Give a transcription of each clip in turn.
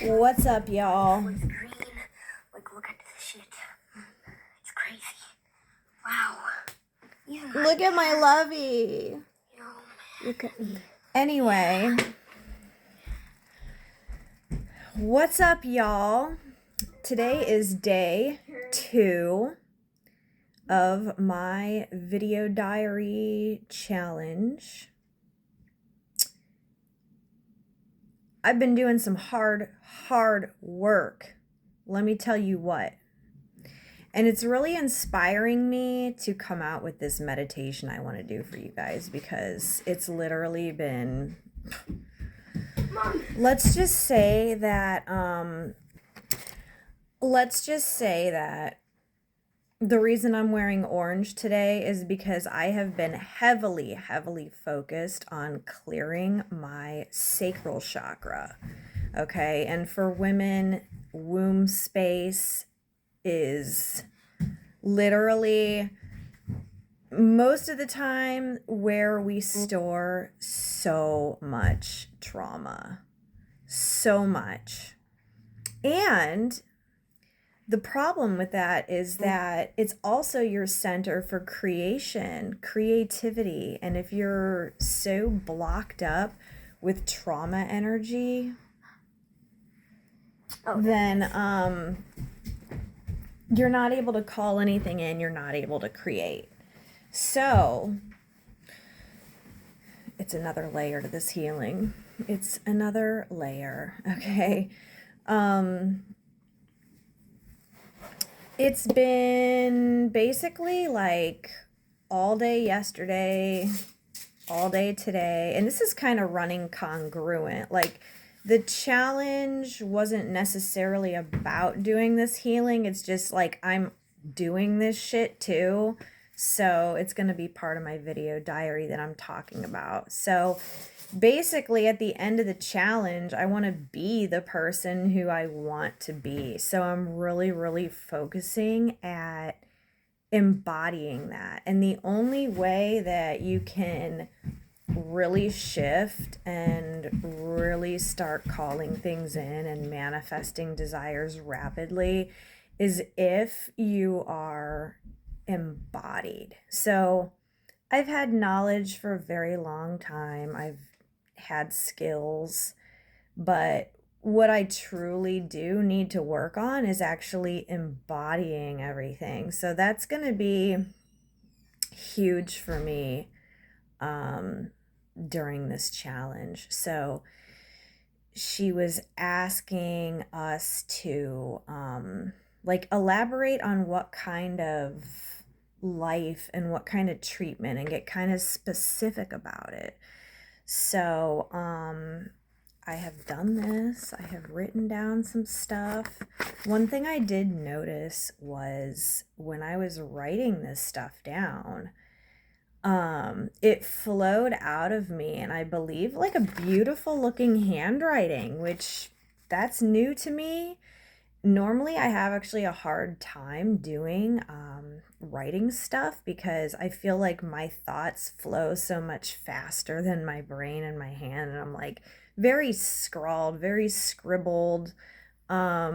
What's up, y'all? It's green. Like, look at this shit. It's crazy. Wow. Even Look at my lovey. Anyway, what's up, y'all? Today is day 2 of my video diary challenge. I've been doing some hard work. Let me tell you what. And it's really inspiring me to come out with this meditation I want to do for you guys, because it's literally been, let's just say that the reason I'm wearing orange today is because I have been heavily focused on clearing my sacral chakra. Okay, and for women, womb space is literally most of the time where we store so much trauma, so much. And the problem with that is that it's also your center for creation, creativity. And if you're so blocked up with trauma energy, then you're not able to call anything in, you're not able to create. So it's another layer to this healing. It's another layer, okay? It's been basically like all day yesterday, all day today, and this is kind of running congruent. Like, the challenge wasn't necessarily about doing this healing. It's just like I'm doing this shit too. So it's going to be part of my video diary that I'm talking about. So basically, at the end of the challenge, I want to be the person who I want to be. So I'm really focusing at embodying that. And the only way that you can really shift and really start calling things in and manifesting desires rapidly is if you are embodied. So I've had knowledge for a very long time. I've had skills, but what I truly do need to work on is actually embodying everything. So that's going to be huge for me during this challenge. So she was asking us to elaborate on what kind of life and what kind of treatment, and get kind of specific about it. So I have done this. I have written down some stuff. One thing I did notice was when I was writing this stuff down, it flowed out of me, and I believe like a beautiful looking handwriting, which that's new to me. Normally I have actually a hard time doing writing stuff because I feel like my thoughts flow so much faster than my brain and my hand, and I'm like very scrawled, very scribbled. I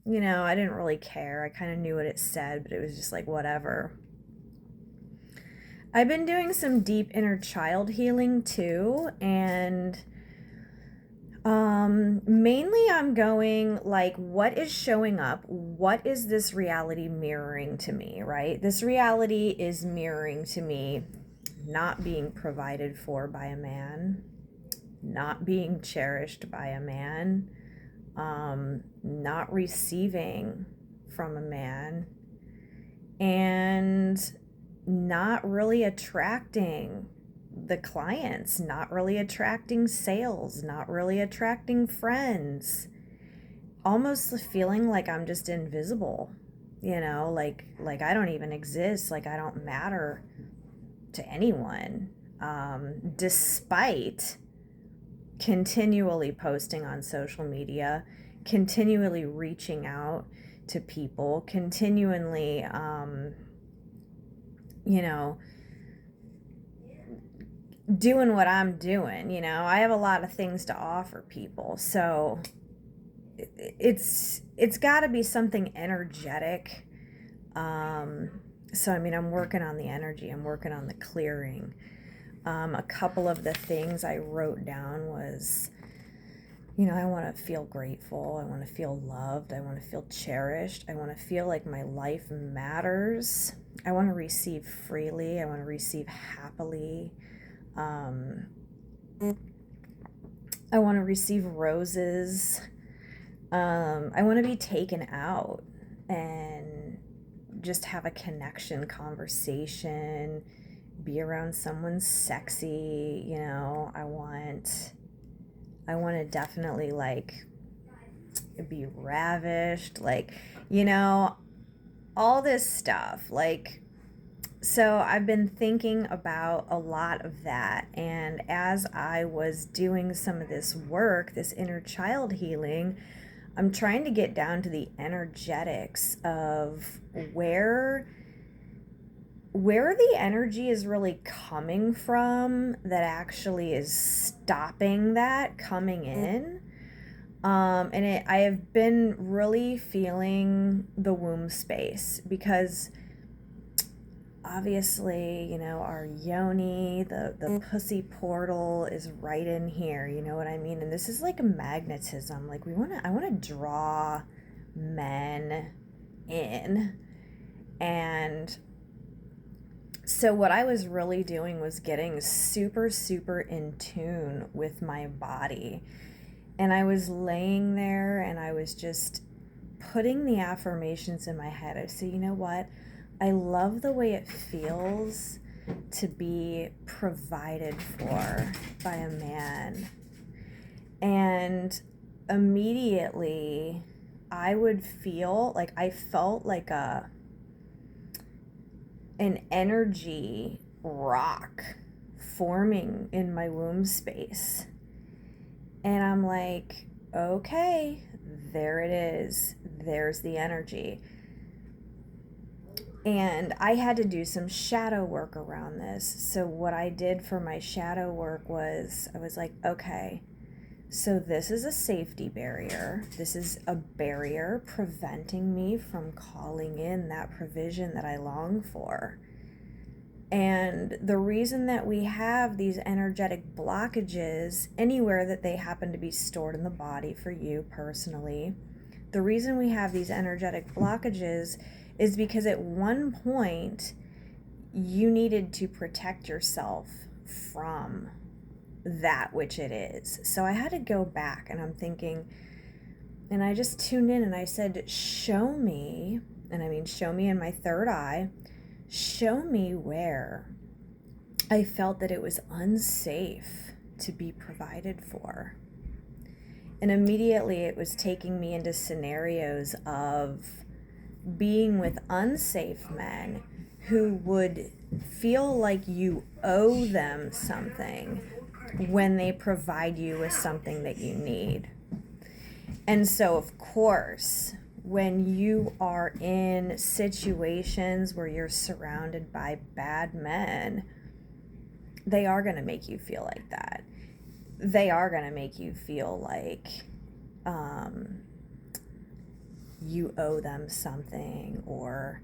didn't really care. I kind of knew what it said, but it was just like whatever. I've been doing some deep inner child healing too, and mainly I'm going like, what is showing up? What is this reality mirroring to me, right? This reality is mirroring to me not being provided for by a man, not being cherished by a man, not receiving from a man, and not really attracting the clients, not really attracting sales, not really attracting friends. Almost feeling like I'm just invisible, like I don't even exist, like I don't matter to anyone, despite continually posting on social media, continually reaching out to people, continually doing what I'm doing. I have a lot of things to offer people. So it's got to be something energetic. So I mean, I'm working on the energy, I'm working on the clearing. A couple of the things I wrote down was, I want to feel grateful, I want to feel loved, I want to feel cherished, I want to feel like my life matters, I want to receive freely, I want to receive happily. I want to receive roses. I want to be taken out and just have a connection, conversation, be around someone sexy. I want to definitely be ravished, all this stuff. So I've been thinking about a lot of that, and as I was doing some of this work, this inner child healing, I'm trying to get down to the energetics of where the energy is really coming from that actually is stopping that coming in. I have been really feeling the womb space, because obviously, our yoni, the pussy portal is right in here, you know what I mean? And this is like a magnetism. I want to draw men in. And so what I was really doing was getting super, super in tune with my body. And I was laying there and I was just putting the affirmations in my head. I said, you know what? I love the way it feels to be provided for by a man. And immediately I would feel like I felt like an energy rock forming in my womb space. And I'm like, okay, there it is. There's the energy. And I had to do some shadow work around this. So what I did for my shadow work was, I was like, okay, so this is a safety barrier. This is a barrier preventing me from calling in that provision that I long for. And the reason that we have these energetic blockages anywhere that they happen to be stored in the body for you personally, the reason we have these energetic blockages is because at one point you needed to protect yourself from that which it is. So I had to go back, and I'm thinking, and I just tuned in and I said, show me, and I mean show me in my third eye, show me where I felt that it was unsafe to be provided for. And immediately it was taking me into scenarios of being with unsafe men who would feel like you owe them something when they provide you with something that you need. And so, of course, when you are in situations where you're surrounded by bad men, they are going to make you feel like that. They are going to make you feel like you owe them something, or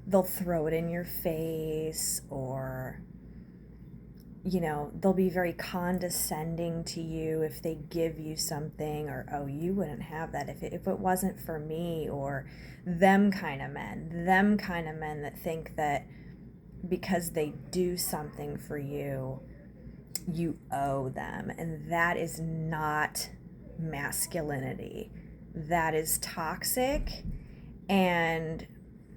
they'll throw it in your face, or they'll be very condescending to you if they give you something, or, oh, you wouldn't have that if it wasn't for me, or them kind of men that think that because they do something for you, you owe them. And that is not masculinity. That is toxic. And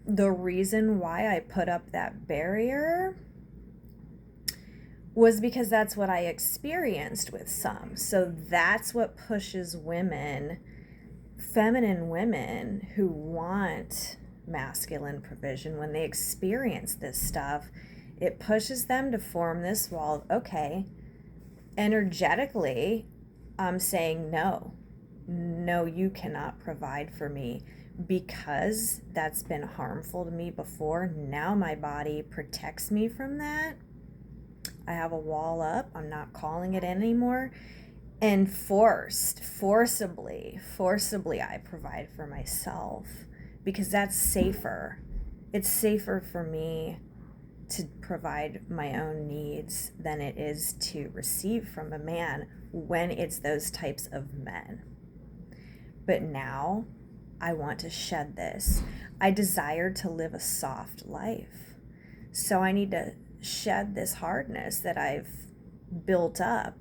the reason why I put up that barrier was because that's what I experienced with some. So that's what pushes women, feminine women who want masculine provision, when they experience this stuff, it pushes them to form this wall of, okay, energetically, I'm saying no, you cannot provide for me, because that's been harmful to me before. Now my body protects me from that. I have a wall up. I'm not calling it in anymore. and forcibly I provide for myself because that's safer. It's safer for me to provide my own needs than it is to receive from a man when it's those types of men. But now I want to shed this. I desire to live a soft life. So I need to shed this hardness that I've built up.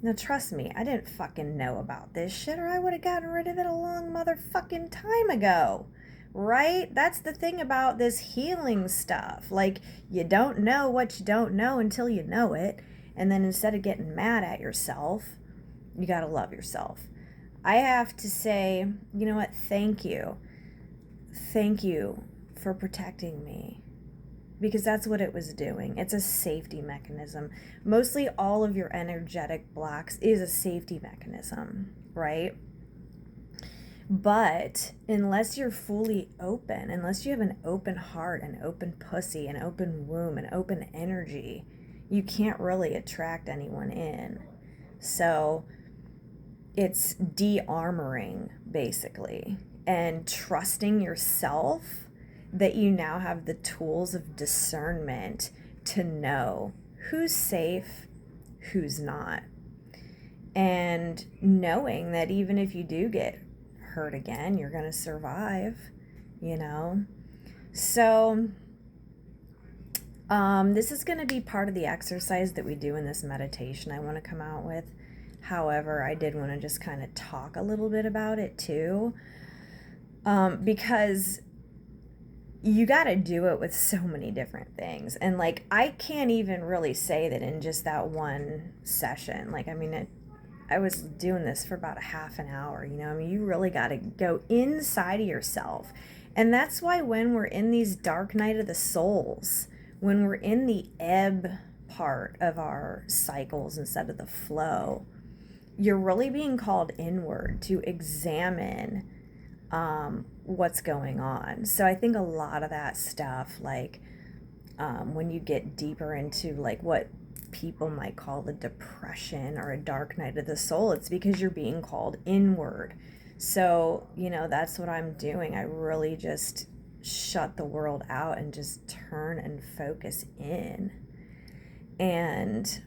Now, trust me, I didn't fucking know about this shit, or I would have gotten rid of it a long motherfucking time ago. Right? That's the thing about this healing stuff. Like, you don't know what you don't know until you know it. And then instead of getting mad at yourself, you gotta love yourself. I have to say, you know what? Thank you. Thank you for protecting me. Because that's what it was doing. It's a safety mechanism. Mostly all of your energetic blocks is a safety mechanism, right? But unless you're fully open, unless you have an open heart, an open pussy, an open womb, an open energy, you can't really attract anyone in. So it's de-armoring, basically, and trusting yourself that you now have the tools of discernment to know who's safe, who's not. And knowing that even if you do get hurt again, you're going to survive, you know? So, this is going to be part of the exercise that we do in this meditation I want to come out with. However, I did want to just kind of talk a little bit about it too, because you got to do it with so many different things. And like, I can't even really say that in just that one session. Like, I mean, I was doing this for about a half an hour, you know? I mean, you really got to go inside of yourself. And that's why when we're in these dark night of the souls, when we're in the ebb part of our cycles instead of the flow, you're really being called inward to examine what's going on. So I think a lot of that stuff, like when you get deeper into like what people might call the depression or a dark night of the soul, it's because you're being called inward. So, you know, that's what I'm doing. I really just shut the world out and just turn and focus in. And,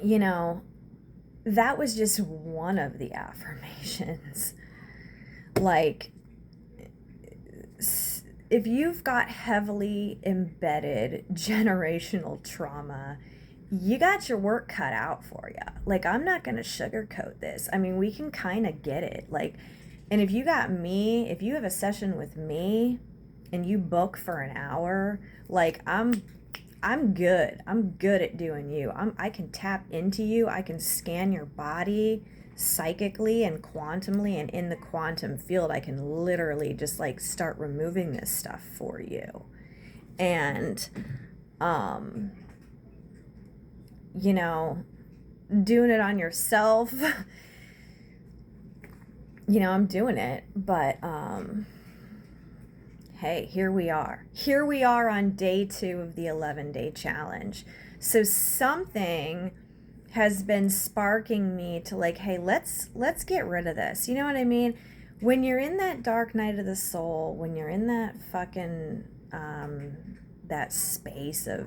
you know, that was just one of the affirmations. Like, if you've got heavily embedded generational trauma, you got your work cut out for you. Like, I'm not going to sugarcoat this. I mean, we can kind of get it. Like, and if you got me, if you have a session with me and you book for an hour, like, I'm good. I'm good at doing you. I can tap into you. I can scan your body psychically and quantumly, and in the quantum field I can literally just like start removing this stuff for you. And you know, doing it on yourself, you know, I'm doing it, but hey, here we are on day 2 of the 11-day challenge. So something has been sparking me to like, hey, let's get rid of this. You know what I mean? When you're in that dark night of the soul, when you're in that fucking that space of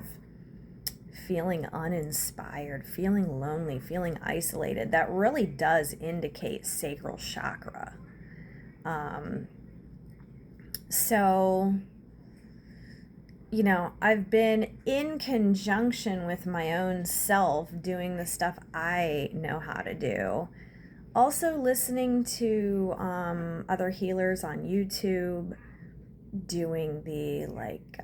feeling uninspired, feeling lonely, feeling isolated, that really does indicate sacral chakra. So, you know, I've been in conjunction with my own self doing the stuff I know how to do. Also listening to other healers on YouTube doing the like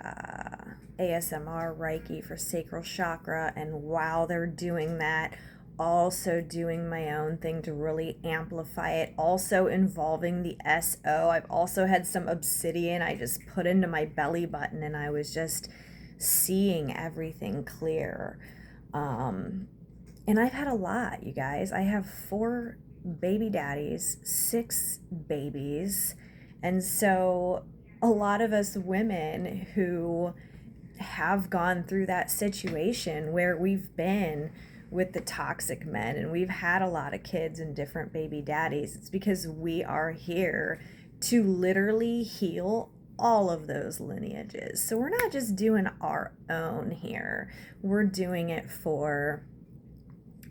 ASMR Reiki for sacral chakra, and while they're doing that, also doing my own thing to really amplify it, also involving the SO. I've also had some obsidian I just put into my belly button, and I was just seeing everything clear. And I've had a lot, you guys. I have 4 baby daddies, 6 babies, and so a lot of us women who have gone through that situation where we've been with the toxic men, and we've had a lot of kids and different baby daddies. It's because we are here to literally heal all of those lineages. So we're not just doing our own here, we're doing it for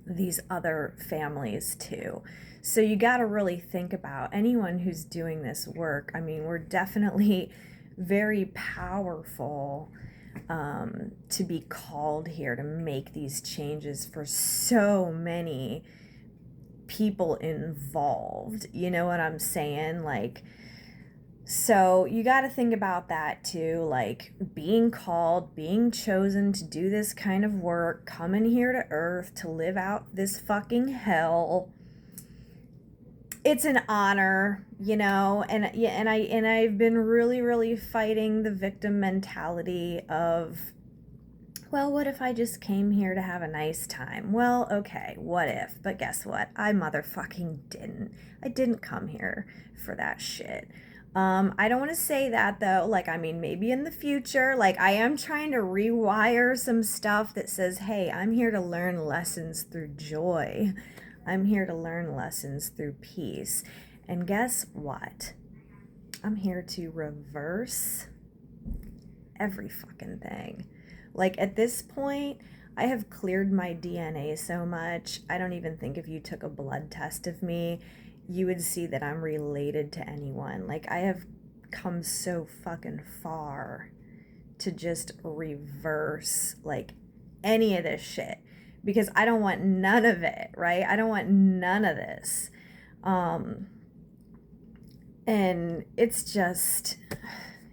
these other families too. So you got to really think about anyone who's doing this work. I mean, we're definitely very powerful to be called here to make these changes for so many people involved. You know what I'm saying? Like, so you got to think about that too, like being called, being chosen to do this kind of work, coming here to earth to live out this fucking hell. It's an honor, you know, and yeah, and I've been really fighting the victim mentality of, well, what if I just came here to have a nice time? Well, okay, what if? But guess what? I motherfucking didn't. I didn't come here for that shit. I don't want to say that though. Like, I mean, maybe in the future, like, I am trying to rewire some stuff that says, hey, I'm here to learn lessons through joy. I'm here to learn lessons through peace. And guess what? I'm here to reverse every fucking thing. Like, at this point, I have cleared my DNA so much, I don't even think if you took a blood test of me, you would see that I'm related to anyone. Like, I have come so fucking far to just reverse, like, any of this shit. Because I don't want none of it, right? I don't want none of this. And it's just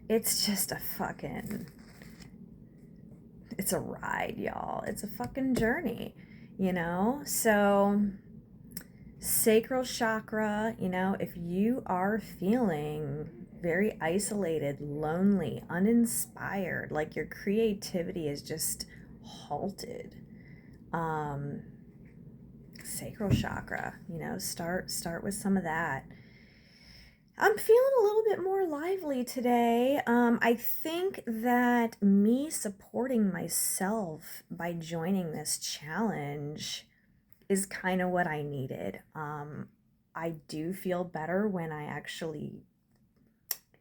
a fucking, it's a ride, y'all. It's a fucking journey, you know? So, sacral chakra, you know, if you are feeling very isolated, lonely, uninspired, like your creativity is just halted, sacral chakra, you know, start with some of that. I'm feeling a little bit more lively today. I think that me supporting myself by joining this challenge is kind of what I needed. I do feel better when I actually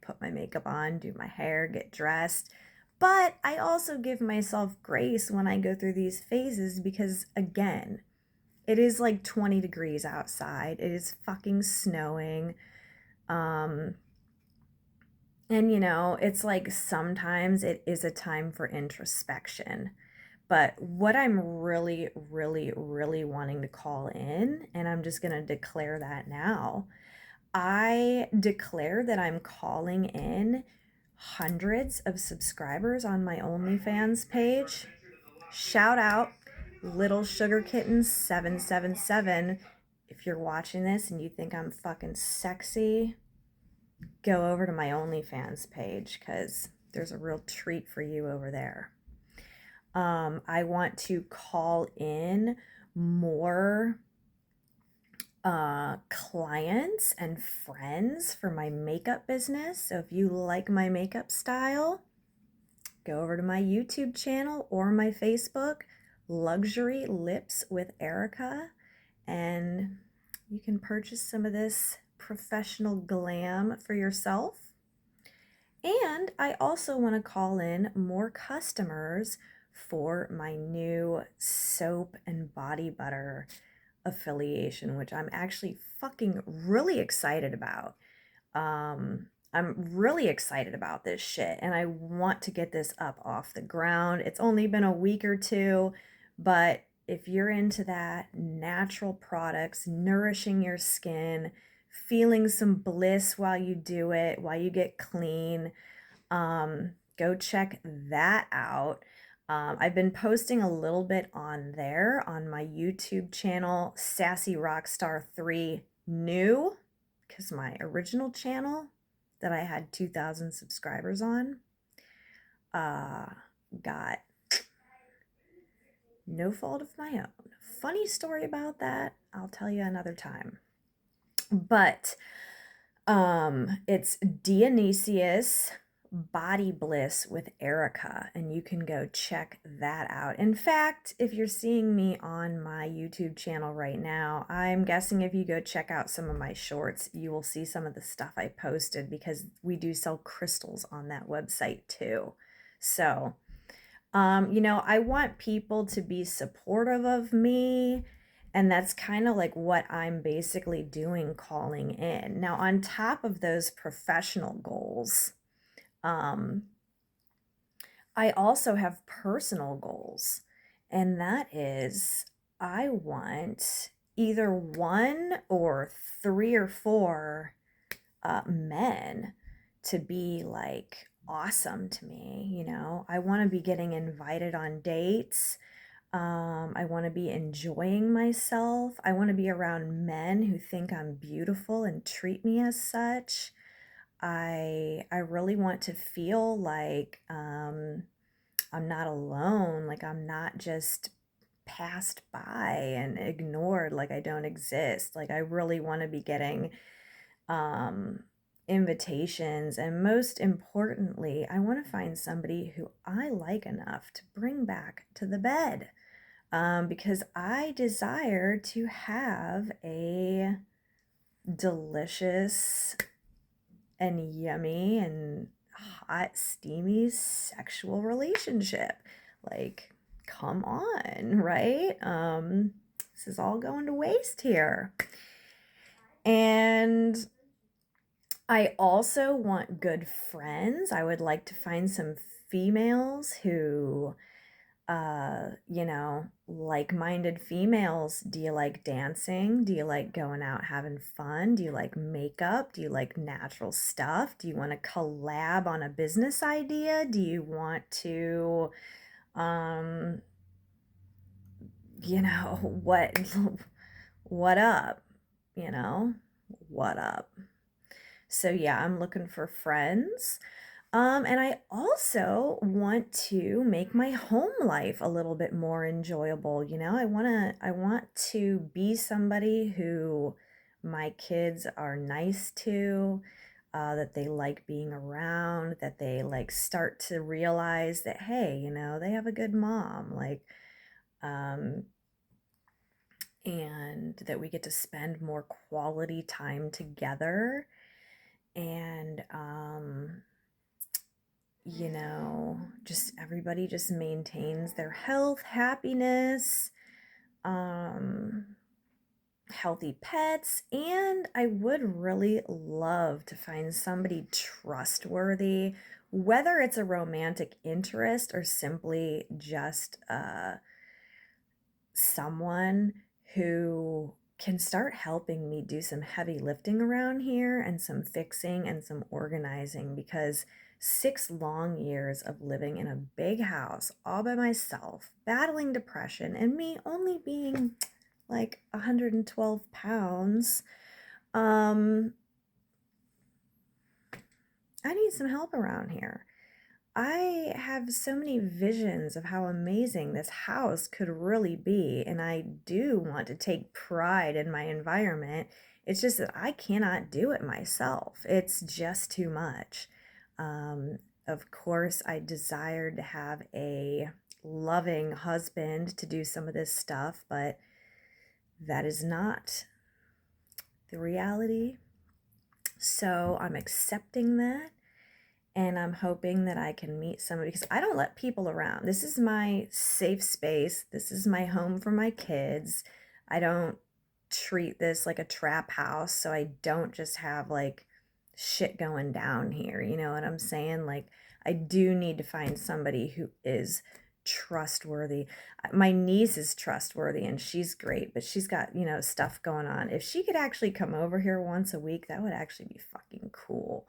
put my makeup on, do my hair, get dressed. But I also give myself grace when I go through these phases because, again, it is like 20 degrees outside. It is fucking snowing. And you know, it's like sometimes it is a time for introspection. But what I'm really wanting to call in, and I'm just going to declare that now, I declare that I'm calling in hundreds of subscribers on my OnlyFans page. Shout out Little Sugar Kitten 777. If you're watching this and you think I'm fucking sexy, go over to my OnlyFans page because there's a real treat for you over there. I want to call in more clients and friends for my makeup business. So if you like my makeup style, go over to my YouTube channel or my Facebook, Luxury Lips with Erica, and you can purchase some of this professional glam for yourself. And I also want to call in more customers for my new soap and body butter affiliation, which I'm actually fucking really excited about. I'm really excited about this shit, and I want to get this up off the ground. It's only been a week or two, but if you're into that, natural products, nourishing your skin, feeling some bliss while you do it, while you get clean, go check that out. I've been posting a little bit on there on my YouTube channel, Sassy Rockstar 3 New, because my original channel that I had 2,000 subscribers on got no fault of my own. Funny story about that, I'll tell you another time. But it's Dionysius Body Bliss with Erica, and you can go check that out. In fact, if you're seeing me on my YouTube channel right now, I'm guessing if you go check out some of my shorts, you will see some of the stuff I posted, because we do sell crystals on that website too. So, I want people to be supportive of me, and that's kind of like what I'm basically doing, calling in. Now, on top of those professional goals, um, I also have personal goals, and that is I want either one or three or four men to be like awesome to me. I want to be getting invited on dates. I want to be enjoying myself. I want to be around men who think I'm beautiful and treat me as such. I really want to feel like I'm not alone, like I'm not just passed by and ignored, like I don't exist. Like I really want to be getting um invitations, and most importantly, I want to find somebody who I like enough to bring back to the bed. Because I desire to have a delicious and yummy and hot, steamy sexual relationship. Like, come on, right? This is all going to waste here. And I also want good friends. I would like to find some females who like-minded females. Do you like dancing? Do you like going out having fun? Do you like makeup? Do you like natural stuff? Do you want to collab on a business idea? Do you want to, um, what, what up? You know, what up? So yeah, I'm looking for friends. And I also want to make my home life a little bit more enjoyable. I want to be somebody who my kids are nice to, that they like being around, that they like start to realize that, hey, they have a good mom, like, um, and that we get to spend more quality time together. And, just everybody just maintains their health, happiness, um, healthy pets, and I would really love to find somebody trustworthy, whether it's a romantic interest or simply just someone who can start helping me do some heavy lifting around here and some fixing and some organizing, because 6 long years of living in a big house all by myself, battling depression, and me only being like 112 pounds, um, I need some help around here. I have so many visions of how amazing this house could really be, and I do want to take pride in my environment. It's just that I cannot do it myself. It's just too much. Of course, I desired to have a loving husband to do some of this stuff, but that is not the reality. So I'm accepting that. And I'm hoping that I can meet somebody, because I don't let people around. This is my safe space. This is my home for my kids. I don't treat this like a trap house, so I don't just have like shit going down here. You know what I'm saying? Like, I do need to find somebody who is trustworthy. My niece is trustworthy and she's great, but she's got, stuff going on. If she could actually come over here once a week, that would actually be fucking cool.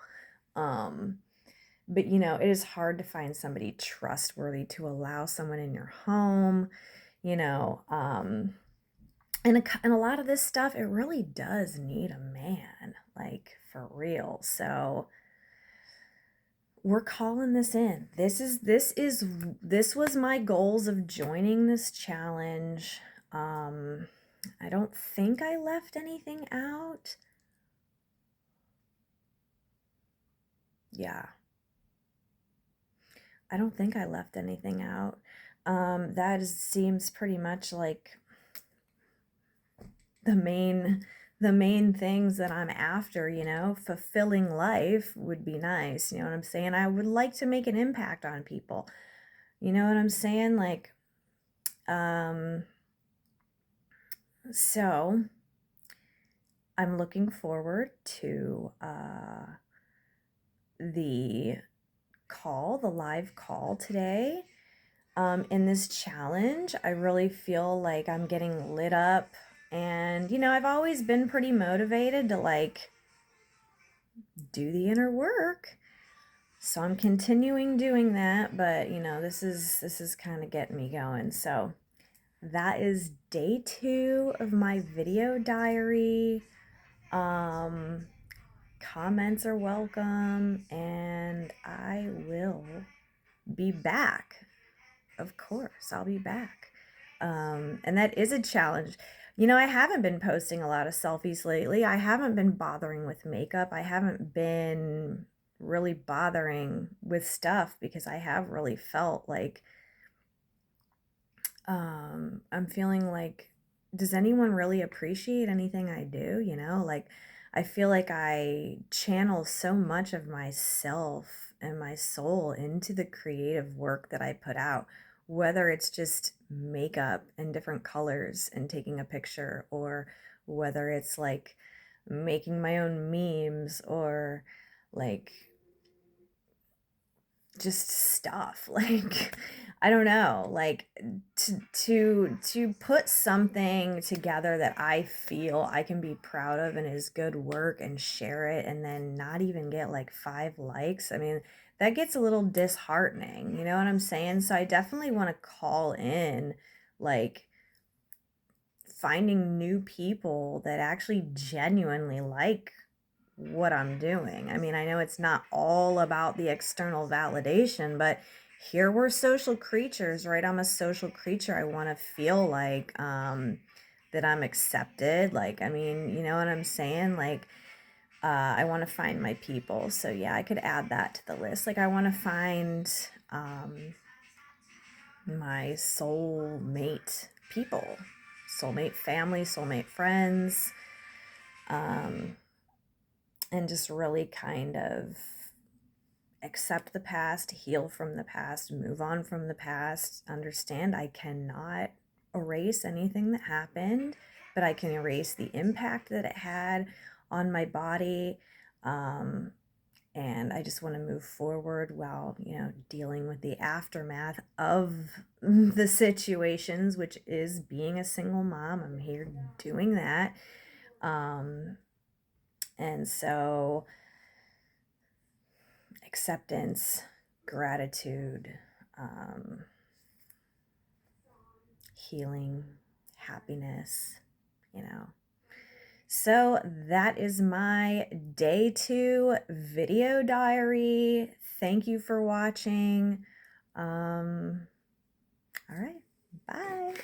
But it is hard to find somebody trustworthy to allow someone in your home, you know. And a lot of this stuff, it really does need a man, like for real. So we're calling this in. This was my goals of joining this challenge. I don't think I left anything out. Yeah. I don't think I left anything out. Seems pretty much like the main things that I'm after, you know. Fulfilling life would be nice, you know what I'm saying? I would like to make an impact on people. You know what I'm saying? Like, um, so I'm looking forward to the the live call today. In this challenge, I really feel like I'm getting lit up. And, you know, I've always been pretty motivated to like do the inner work. So I'm continuing doing that, but you know, this is kind of getting me going. So that is day 2 of my video diary. Um, Comments are welcome, and I will be back. Of course, I'll be back. And that is a challenge. You know, I haven't been posting a lot of selfies lately. I haven't been bothering with makeup. I haven't been really bothering with stuff because I have really felt like I'm feeling like, does anyone really appreciate anything I do? You know, like I feel like I channel so much of myself and my soul into the creative work that I put out, whether it's just makeup in different colors and taking a picture, or whether it's like making my own memes, or like just stuff like I don't know, like to put something together that I feel I can be proud of and is good work and share it, and then not even get like 5 likes. I mean, that gets a little disheartening, you know what I'm saying? So I definitely want to call in like finding new people that actually genuinely like what I'm doing. I mean, I know it's not all about the external validation, but here we're social creatures, right? I'm a social creature. I want to feel like that I'm accepted. Like, I mean, you know what I'm saying? Like, I want to find my people. So yeah, I could add that to the list. Like, I want to find my soulmate people, soulmate family, soulmate friends. And just really kind of accept the past, heal from the past, move on from the past, understand I cannot erase anything that happened, but I can erase the impact that it had on my body. And I just want to move forward while, you know, dealing with the aftermath of the situations, which is being a single mom. I'm here doing that. And so acceptance, gratitude, healing, happiness, you know. So that is my day 2 video diary. Thank you for watching. All right, bye.